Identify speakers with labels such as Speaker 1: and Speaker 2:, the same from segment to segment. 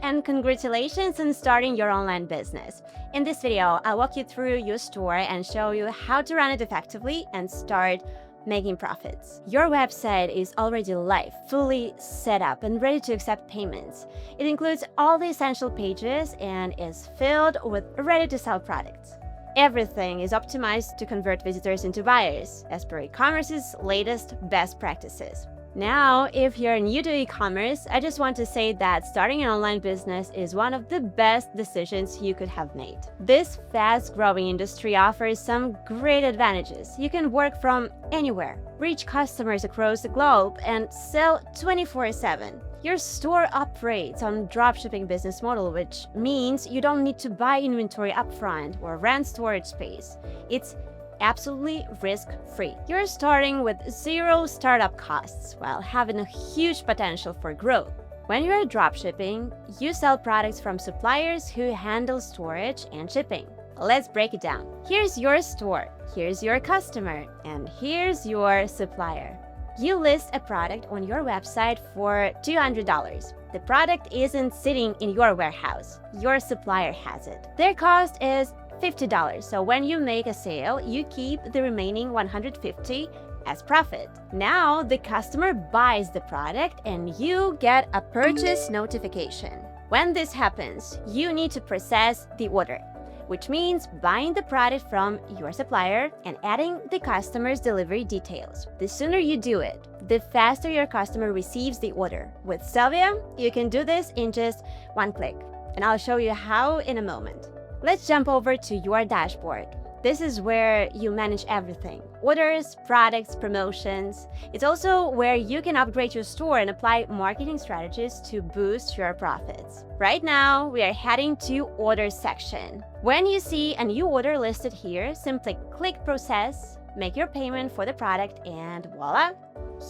Speaker 1: and congratulations on starting your online business. In this video, I'll walk you through your store and show you how to run it effectively and start making profits. Your website is already live, fully set up and ready to accept payments. It includes all the essential pages and is filled with ready-to-sell products. Everything is optimized to convert visitors into buyers, as per e-commerce's latest best practices. Now, if you're new to e-commerce, I just want to say that starting an online business is one of the best decisions you could have made. This fast-growing industry offers some great advantages. You can work from anywhere, reach customers across the globe, and sell 24/7. Your store operates on dropshipping business model, which means you don't need to buy inventory upfront or rent storage space. It's absolutely risk-free. You're starting with zero startup costs while having a huge potential for growth. When you're dropshipping, you sell products from suppliers who handle storage and shipping. Let's break it down. Here's your store, here's your customer, and here's your supplier. You list a product on your website for $200. The product isn't sitting in your warehouse. Your supplier has it. Their cost is $50, so when you make a sale, you keep the remaining $150 as profit. Now, the customer buys the product and you get a purchase notification. When this happens, you need to process the order, which means buying the product from your supplier and adding the customer's delivery details. The sooner you do it, the faster your customer receives the order. With Sellvia, you can do this in just one click, and I'll show you how in a moment. Let's jump over to your dashboard. This is where you manage everything: orders, products, promotions. It's also where you can upgrade your store and apply marketing strategies to boost your profits. Right now, we are heading to orders section. When you see a new order listed here, simply click process, make your payment for the product, and voila!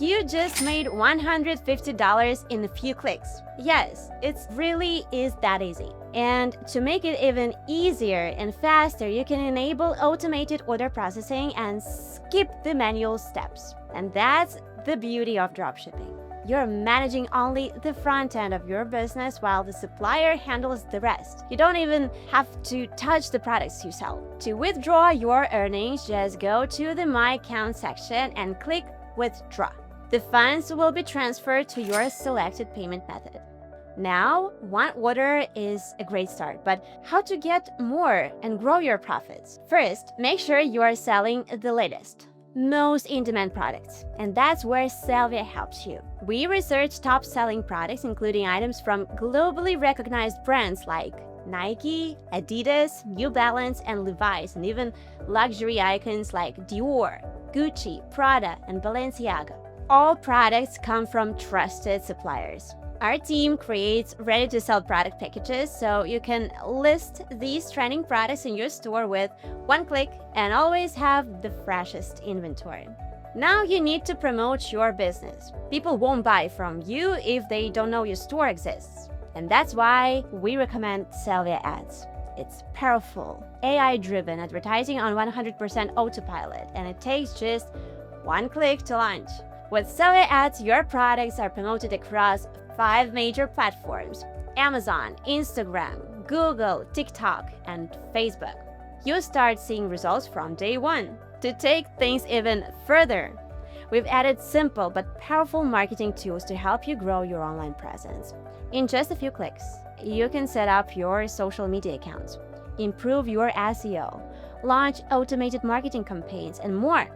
Speaker 1: You just made $150 in a few clicks. Yes, it really is that easy. And to make it even easier and faster, you can enable automated order processing and skip the manual steps. And that's the beauty of dropshipping. You're managing only the front end of your business while the supplier handles the rest. You don't even have to touch the products you sell. To withdraw your earnings, just go to the My Account section and click Withdraw. The funds will be transferred to your selected payment method. Now, one order is a great start, but how to get more and grow your profits? First, make sure you are selling the latest, most in-demand products, and that's where Sellvia helps you. We research top-selling products, including items from globally recognized brands like Nike, Adidas, New Balance, and Levi's, and even luxury icons like Dior, Gucci, Prada, and Balenciaga. All products come from trusted suppliers. Our team creates ready-to-sell product packages, so you can list these trending products in your store with one click and always have the freshest inventory. Now you need to promote your business. People won't buy from you if they don't know your store exists. And that's why we recommend Sellvia Ads. It's powerful, AI-driven advertising on 100% autopilot, and it takes just one click to launch. With Sellvia Ads, your products are promoted across 5 major platforms: Amazon, Instagram, Google, TikTok, and Facebook. You start seeing results from day one. To take things even further, we've added simple but powerful marketing tools to help you grow your online presence. In just a few clicks, you can set up your social media accounts, improve your SEO, launch automated marketing campaigns, and more.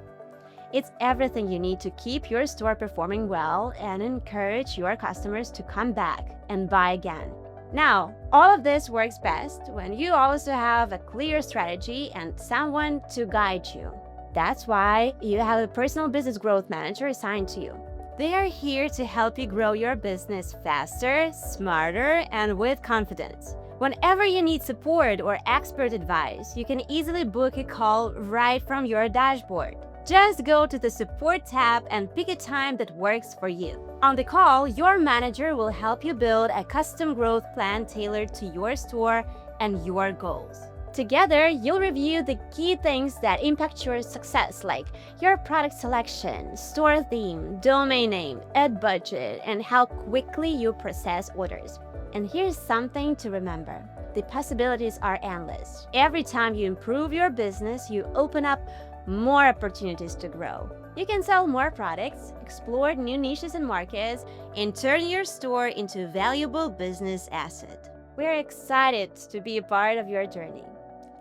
Speaker 1: It's everything you need to keep your store performing well and encourage your customers to come back and buy again. Now, all of this works best when you also have a clear strategy and someone to guide you. That's why you have a personal business growth manager assigned to you. They are here to help you grow your business faster, smarter, and with confidence. Whenever you need support or expert advice, you can easily book a call right from your dashboard. Just go to the Support tab and pick a time that works for you. On the call, your manager will help you build a custom growth plan tailored to your store and your goals. Together, you'll review the key things that impact your success, like your product selection, store theme, domain name, ad budget, and how quickly you process orders. And here's something to remember. The possibilities are endless. Every time you improve your business, you open up more opportunities to grow. You can sell more products, explore new niches and markets, and turn your store into a valuable business asset. We're excited to be a part of your journey.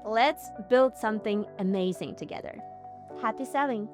Speaker 1: Let's build something amazing together. Happy selling!